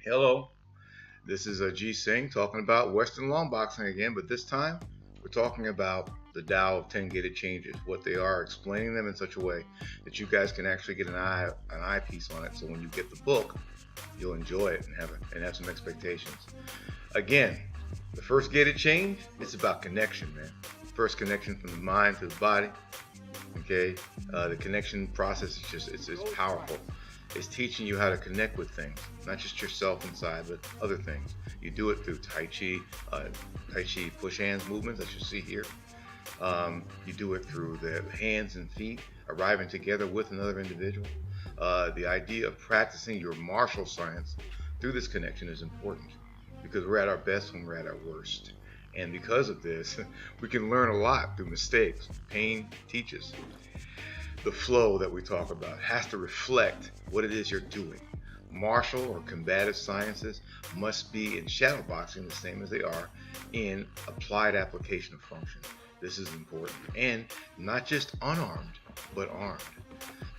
Hello, this is G Singh talking about Western long boxing again, but this time we're talking about the Tao of 10 gated changes, what they are, explaining them in such a way that you guys can actually get an eyepiece on it. So when you get the book, you'll enjoy it and have some expectations. Again, the first gated change, it's about connection, man. First connection from the mind to the body. Okay, the connection process is it's powerful. It's teaching you how to connect with things, not just yourself inside, but other things. You do it through Tai Chi push hands movements that you see here. You do it through the hands and feet arriving together with another individual. The idea of practicing your martial science through this connection is important because we're at our best when we're at our worst. And because of this, we can learn a lot through mistakes. Pain teaches. The flow that we talk about has to reflect what it is you're doing. Martial or combative sciences must be in shadow boxing the same as they are in applied application of function. This is important. And not just unarmed, but armed.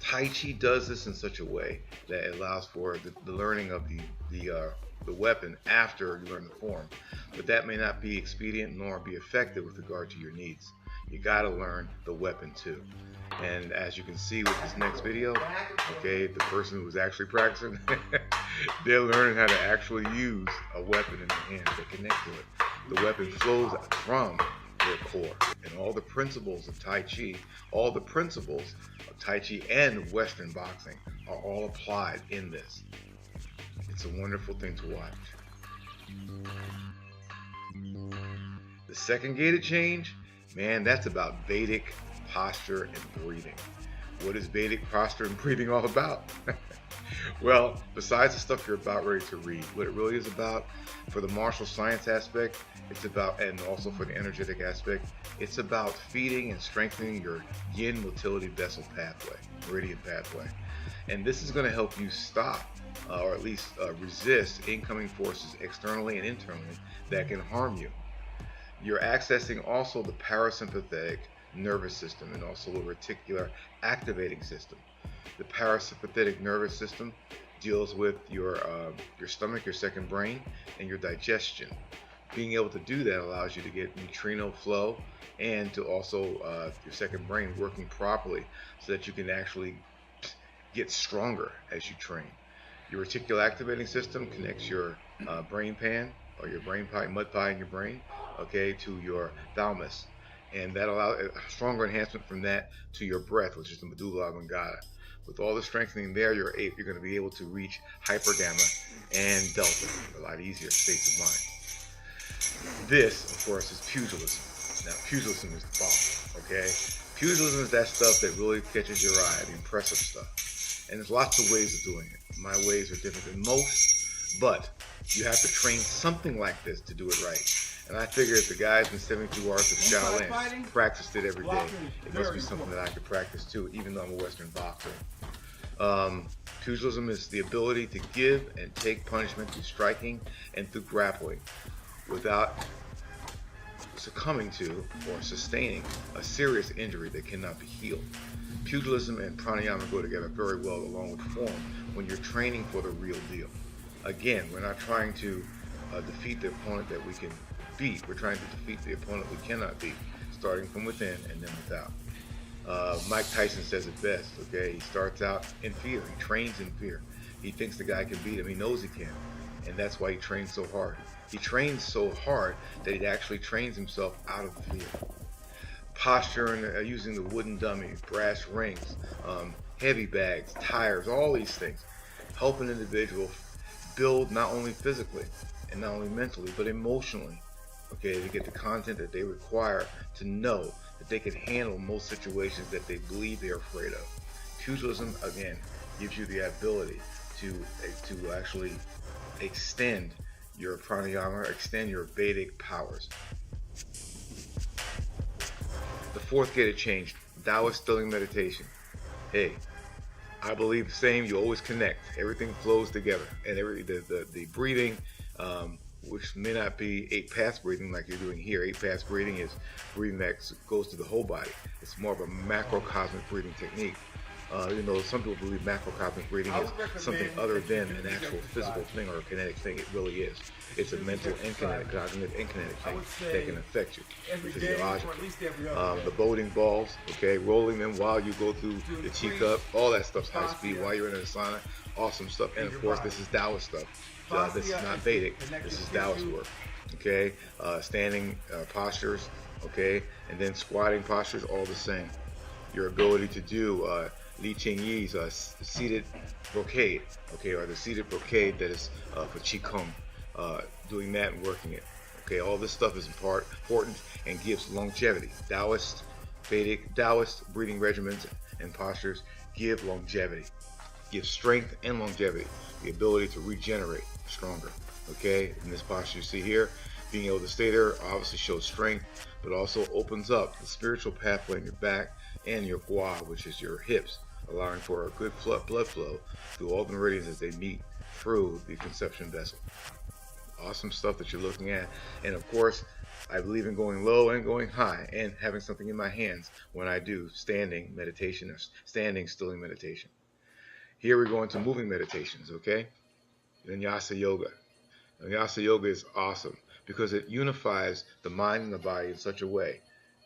Tai Chi does this in such a way that it allows for the learning of the weapon after you learn the form. But that may not be expedient nor be effective with regard to your needs. You got to learn the weapon too. And as you can see with this next video, okay, the person who's actually practicing, they're learning how to actually use a weapon in their hands. They connect to it. The weapon flows from their core. And all the principles of Tai Chi, all the principles of Tai Chi and Western boxing are all applied in this. It's a wonderful thing to watch. The second gated change, man, that's about Vedic posture and breathing. What is Vedic posture and breathing all about? Well, besides the stuff you're about ready to read, what it really is about for the martial science aspect, it's about, and also for the energetic aspect, it's about feeding and strengthening your Yin Motility Vessel pathway, meridian pathway. And this is going to help you stop or at least resist incoming forces externally and internally that can harm you. You're accessing also the parasympathetic nervous system and also the reticular activating system. The parasympathetic nervous system deals with your stomach, your second brain, and your digestion. Being able to do that allows you to get neutrino flow and to also your second brain working properly so that you can actually get stronger as you train. Your reticular activating system connects your brain pan or your brain pie, mud pie in your brain, okay, to your thalamus. And that allows a stronger enhancement from that to your breath, which is the medulla oblongata. With all the strengthening there, you're going to be able to reach hypergamma and delta, a lot easier states of mind. This, of course, is pugilism. Now, pugilism is the bomb, okay? Pugilism is that stuff that really catches your eye, the impressive stuff. And there's lots of ways of doing it. My ways are different than most, but you have to train something like this to do it right. And I figure if the guys in 72 Arts of Shaolin practiced it every day, it must be something that I could practice too, even though I'm a Western boxer. Pugilism is the ability to give and take punishment through striking and through grappling without succumbing to or sustaining a serious injury that cannot be healed. Pugilism and pranayama go together very well along with form when you're training for the real deal. Again, we're not trying to defeat the opponent that we can beat. We're trying to defeat the opponent we cannot beat, starting from within and then without. Mike Tyson says it best, okay? He starts out in fear. He trains in fear. He thinks the guy can beat him. He knows he can. And that's why he trains so hard. He trains so hard that he actually trains himself out of fear. Posture and using the wooden dummy, brass rings, heavy bags, tires, all these things help an individual build not only physically and not only mentally, but emotionally, okay, to get the content that they require to know that they can handle most situations that they believe they're afraid of. Pugilism, again, gives you the ability to actually extend your pranayama, extend your Vedic powers. The fourth gated change, Taoist stilling meditation. Hey, I believe the same. You always connect. Everything flows together, and the breathing, which may not be 8-pass breathing like you're doing here. 8-pass breathing is breathing that goes to the whole body. It's more of a macrocosmic breathing technique. Some people believe macrocosmic breathing is something other than an actual physical thing or a kinetic thing. It really is. It's a mental and kinetic, cognitive and kinetic thing that can affect you physiologically. The boating balls, okay, rolling them while you go through the teacup, all that stuff's high speed while you're in a sauna. Awesome stuff. And of course, this is Taoist stuff. This is not Vedic. This is Taoist work. Okay, standing postures. Okay, and then squatting postures, all the same. Your ability to do Li Ching Yi's seated brocade, okay, or the seated brocade that is for Qigong, doing that and working it. Okay, all this stuff is important and gives longevity. Taoist, Vedic, Taoist breathing regimens and postures give longevity, give strength and longevity, the ability to regenerate stronger. Okay, in this posture you see here, being able to stay there obviously shows strength, but also opens up the spiritual pathway in your back and your gua, which is your hips, allowing for a good blood flow through all the meridians as they meet through the conception vessel. Awesome stuff that you're looking at. And of course, I believe in going low and going high and having something in my hands when I do standing meditation or standing stilling meditation. Here we're going to moving meditations, okay? Vinyasa yoga. Vinyasa yoga is awesome because it unifies the mind and the body in such a way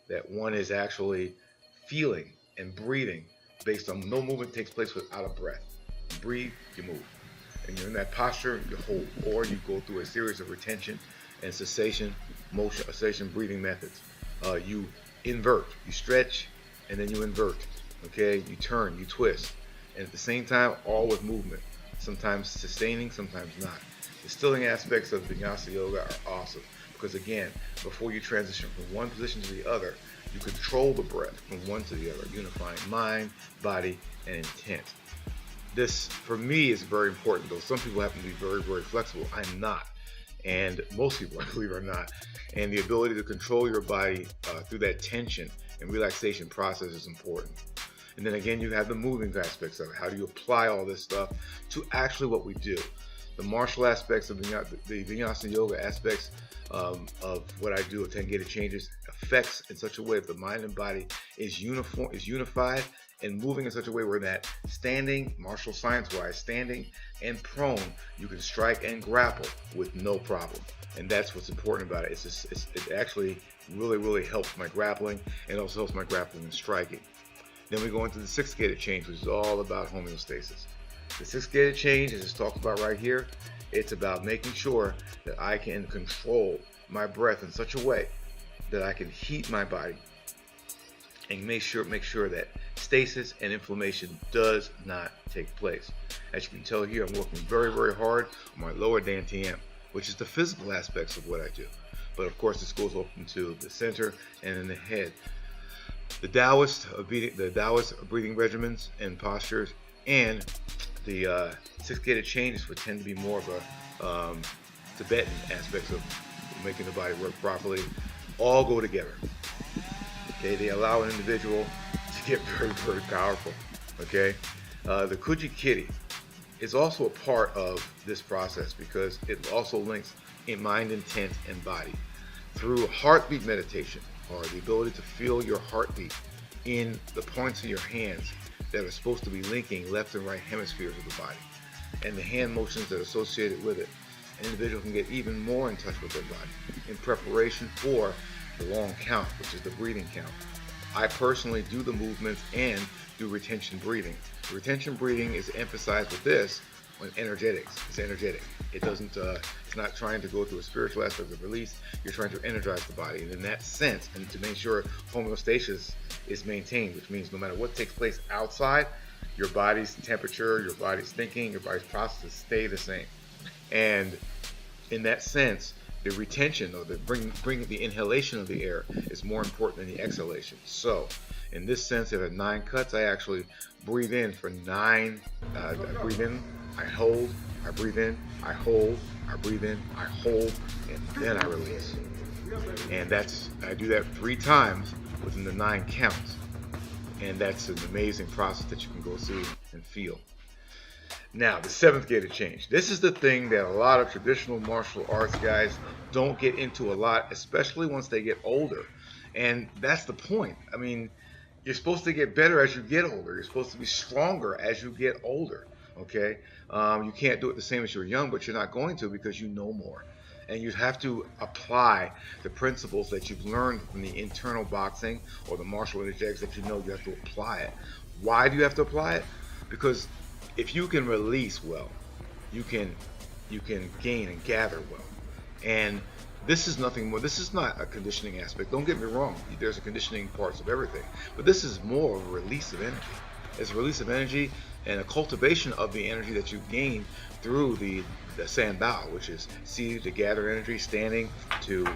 that one is actually feeling and breathing based on no movement takes place without a breath. You breathe, you move. And you're in that posture, you hold, or you go through a series of retention and cessation breathing methods. You invert, you stretch, and then you invert. Okay, you turn, you twist, and at the same time, all with movement. Sometimes sustaining, sometimes not. The stilling aspects of Vinyasa yoga are awesome because again, before you transition from one position to the other, you control the breath from one to the other, unifying mind, body, and intent. This, for me, is very important, though some people happen to be very, very flexible. I'm not. And most people, I believe, are not. And the ability to control your body through that tension and relaxation process is important. And then again, you have the moving aspects of it. How do you apply all this stuff to actually what we do? The martial aspects of the Vinyasa yoga aspects of what I do, 10 gated changes, affects in such a way that the mind and body is unified and moving in such a way where that standing, martial science-wise, standing and prone, you can strike and grapple with no problem. And that's what's important about it. It actually really, really helps my grappling and also helps my grappling and striking. Then we go into the 6th gated change, which is all about homeostasis. The 6th gated change, as it's talked about right here, it's about making sure that I can control my breath in such a way that I can heat my body and make sure that stasis and inflammation does not take place. As you can tell here, I'm working very, very hard on my lower dantian, which is the physical aspects of what I do. But of course, this goes up into the center and in the head. The Taoist breathing regimens and postures and the 6th gated changes would tend to be more of a Tibetan aspects of making the body work properly, all go together. Okay, they allow an individual to get very, very powerful. Okay, the Kuji Kitty is also a part of this process because it also links in mind, intent, and body through heartbeat meditation, or the ability to feel your heartbeat in the points of your hands that are supposed to be linking left and right hemispheres of the body, and the hand motions that are associated with it. An individual can get even more in touch with their body in preparation for the long count, which is the breathing count. I personally do the movements and do retention breathing. The retention breathing is emphasized with this on energetics. It's energetic. It doesn't. It's not trying to go through a spiritual aspect of release. You're trying to energize the body, and in that sense, and to make sure homeostasis is maintained, which means no matter what takes place outside, your body's temperature, your body's thinking, your body's processes stay the same. And in that sense, the retention, or the bringing the inhalation of the air, is more important than the exhalation. So, in this sense, if I have 9 cuts, I actually breathe in for 9. I breathe in, I hold, I breathe in, I hold, I breathe in, I hold, and then I release. And I do that 3 times within the 9 counts. And that's an amazing process that you can go through and feel. Now, the 7th gated change. This is the thing that a lot of traditional martial arts guys don't get into a lot, especially once they get older. And that's the point. I mean, you're supposed to get better as you get older. You're supposed to be stronger as you get older. Okay, you can't do it the same as you're young, but you're not going to because you know more. And you have to apply the principles that you've learned from the internal boxing or the martial energetics that you know. You have to apply it. Why do you have to apply it? Because if you can release well, you can gain and gather well. And this is nothing more. This is not a conditioning aspect. Don't get me wrong. There's a conditioning parts of everything, but this is more of a release of energy. It's a release of energy and a cultivation of the energy that you gain through the Sanbao, which is seated to gather energy, standing to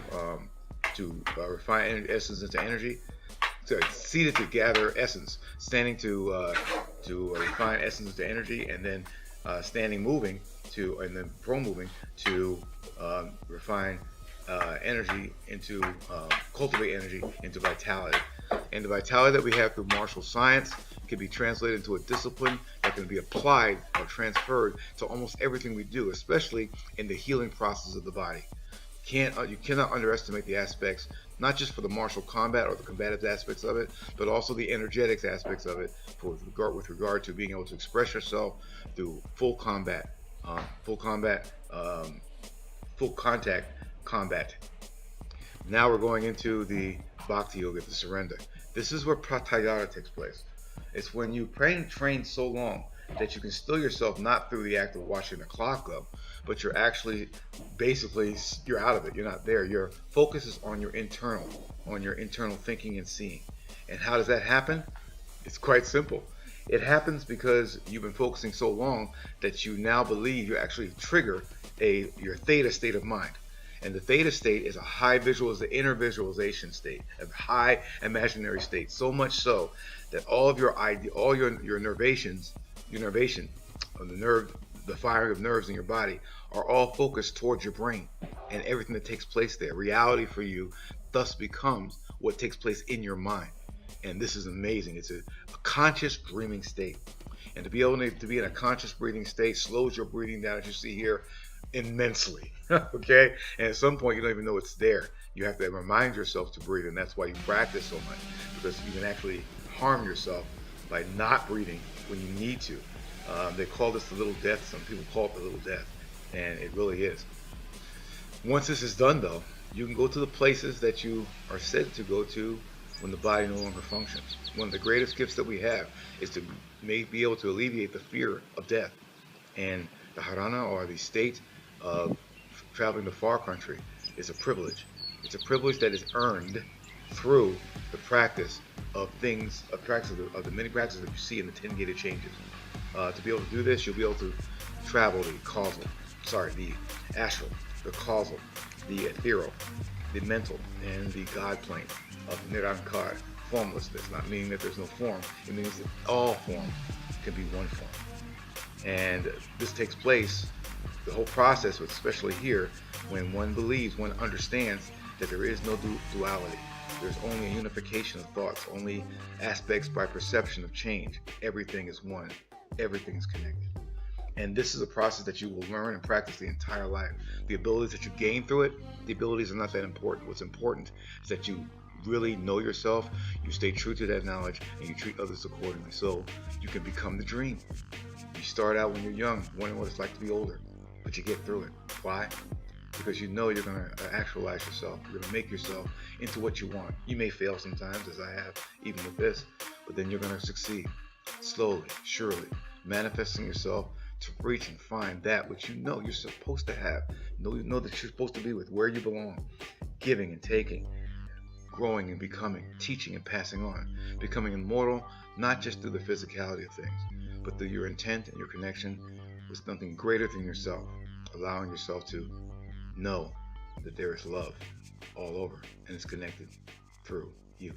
refine essence into energy. Sorry, seated to gather essence, standing to refine essence into energy, and then standing moving to, and then prone moving to refine energy into cultivate energy into vitality. And the vitality that we have through martial science can be translated into a discipline that can be applied or transferred to almost everything we do, especially in the healing process of the body. You cannot underestimate the aspects, not just for the martial combat or the combative aspects of it, but also the energetics aspects of it with regard to being able to express yourself through full contact combat. Now we're going into the Bhakti Yoga, the surrender. This is where Pratyahara takes place. It's when you train so long that you can still yourself, not through the act of watching the clock go, but you're actually you're out of it. You're not there. Your focus is on your internal thinking and seeing. And how does that happen? It's quite simple. It happens because you've been focusing so long that you now believe you actually trigger your theta state of mind. And the theta state is the inner visualization state, a high imaginary state. So much so that all of your nervation, the firing of nerves in your body, are all focused towards your brain and everything that takes place there. Reality for you thus becomes what takes place in your mind. And this is amazing. It's a conscious dreaming state. And to be able to be in a conscious breathing state slows your breathing down, as you see here, immensely. Okay? And at some point you don't even know it's there. You have to remind yourself to breathe, and that's why you practice so much, because you can actually harm yourself by not breathing when you need to. They call this the little death. Some people call it the little death, and it really is. Once this is done, though, you can go to the places that you are said to go to when the body no longer functions. One of the greatest gifts that we have is to be able to alleviate the fear of death. And the harana, or the state of traveling to far country, is a privilege. It's a privilege that is earned through the practice of the many practices that you see in the 10 gated changes. To be able to do this, you'll be able to travel the astral, the causal, the ethereal, the mental, and the God plane of Nirankar, formlessness, not meaning that there's no form. It means that all form can be one form. And this takes place, the whole process, especially here, when one believes, one understands that there is no duality. There's only a unification of thoughts, only aspects by perception of change. Everything is one. Everything is connected. And this is a process that you will learn and practice the entire life. The abilities that you gain through it, the abilities are not that important. What's important is that you really know yourself, you stay true to that knowledge, and you treat others accordingly, so you can become the dream. You start out when you're young, wondering what it's like to be older, but you get through it. Why? Because you know you're going to actualize yourself. You're going to make yourself into what you want. You may fail sometimes, as I have, even with this, but then you're going to succeed. Slowly, surely, manifesting yourself to reach and find that which you know you're supposed to have. You know that you're supposed to be with, where you belong. Giving and taking, growing and becoming, teaching and passing on. Becoming immortal, not just through the physicality of things, but through your intent and your connection with something greater than yourself. Allowing yourself to know that there is love all over, and it's connected through you.